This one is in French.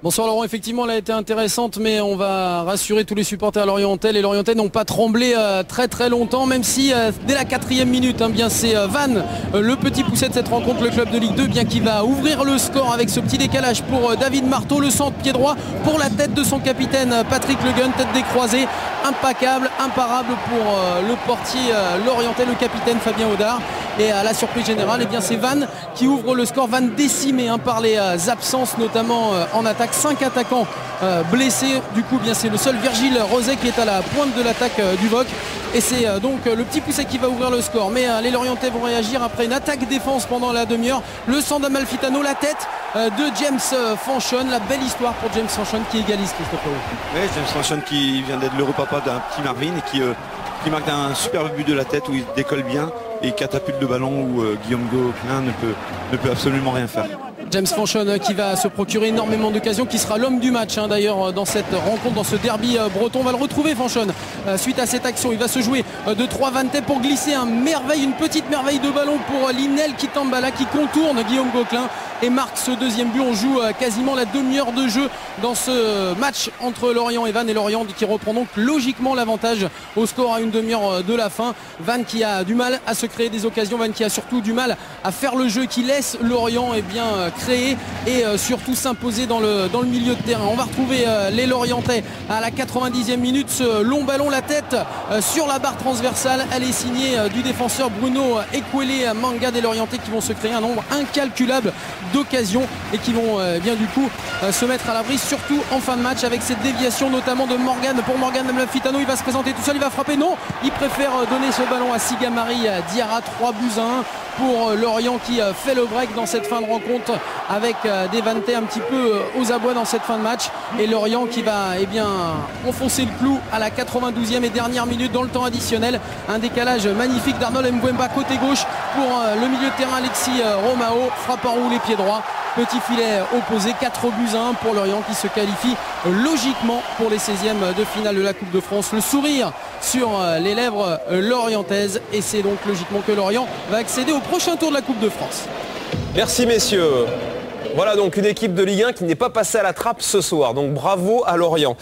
Bonsoir Laurent, effectivement elle a été intéressante, mais on va rassurer tous les supporters lorientais. Les Lorientais n'ont pas tremblé très longtemps, même si dès la 4e minute, bien c'est Vannes, le petit pousset de cette rencontre, le club de Ligue 2, bien qui va ouvrir le score avec ce petit décalage pour David Marteau, le centre pied droit pour la tête de son capitaine Patrick Le Guen, tête décroisée, impeccable, imparable pour le portier lorientais, le capitaine Fabien Audard. Et à la surprise générale, c'est Vannes qui ouvre le score. Vannes décimé par les absences, notamment en attaque. 5 attaquants blessés. Du coup, c'est le seul Virgile Roset qui est à la pointe de l'attaque du VOC. Et c'est donc le petit pousset qui va ouvrir le score. Mais les Lorientais vont réagir après une attaque-défense pendant la demi-heure. Le centre d'Amalfitano, la tête de James Fanchon. La belle histoire pour James Fanchon qui égalise, Christophe. Oui, James Fanchon qui vient d'être l'heureux papa d'un petit Marvin et qui marque un superbe but de la tête où il décolle bien et catapulte le ballon où Guillaume Gauquelin ne peut absolument rien faire. James Fanchon qui va se procurer énormément d'occasions, qui sera l'homme du match d'ailleurs dans cette rencontre, dans ce derby breton. On va le retrouver Fanchon suite à cette action. Il va se jouer de 3 Vantais pour glisser une petite merveille de ballon pour Linel Kitambala qui contourne Guillaume Gauquelin et marque ce deuxième but. On joue quasiment la demi-heure de jeu dans ce match entre Lorient et Vannes, et Lorient qui reprend donc logiquement l'avantage au score à une demi-heure de la fin. Vannes qui a du mal à se créer des occasions, Vannes qui a surtout du mal à faire le jeu qui laisse Lorient créer et surtout s'imposer dans le milieu de terrain. On va retrouver les Lorientais à la 90e minute. Ce long ballon, la tête sur la barre transversale, elle est signée du défenseur Bruno Ekwele Manga, des Lorientais qui vont se créer un nombre incalculable d'occasions et qui vont du coup se mettre à l'abri, surtout en fin de match, avec cette déviation notamment de Morgan. Pour Morgan Amalfitano, il va se présenter tout seul, il va frapper, non, il préfère donner ce ballon à Sigamari Diarra. 3 buts à 1 pour Lorient qui fait le break dans cette fin de rencontre avec des Vantais un petit peu aux abois dans cette fin de match, et Lorient qui va enfoncer le clou à la 92e et dernière minute dans le temps additionnel. Un décalage magnifique d'Arnold Mbouemba côté gauche pour le milieu de terrain Alexis Romao, frappe en roue les pieds droits, petit filet opposé. 4 buts à 1 pour Lorient qui se qualifie logiquement pour les 16e de finale de la Coupe de France. Le sourire sur les lèvres lorientaises, et c'est donc logiquement que Lorient va accéder au prochain tour de la Coupe de France. Merci messieurs. Voilà donc une équipe de Ligue 1 qui n'est pas passée à la trappe ce soir, donc bravo à Lorient.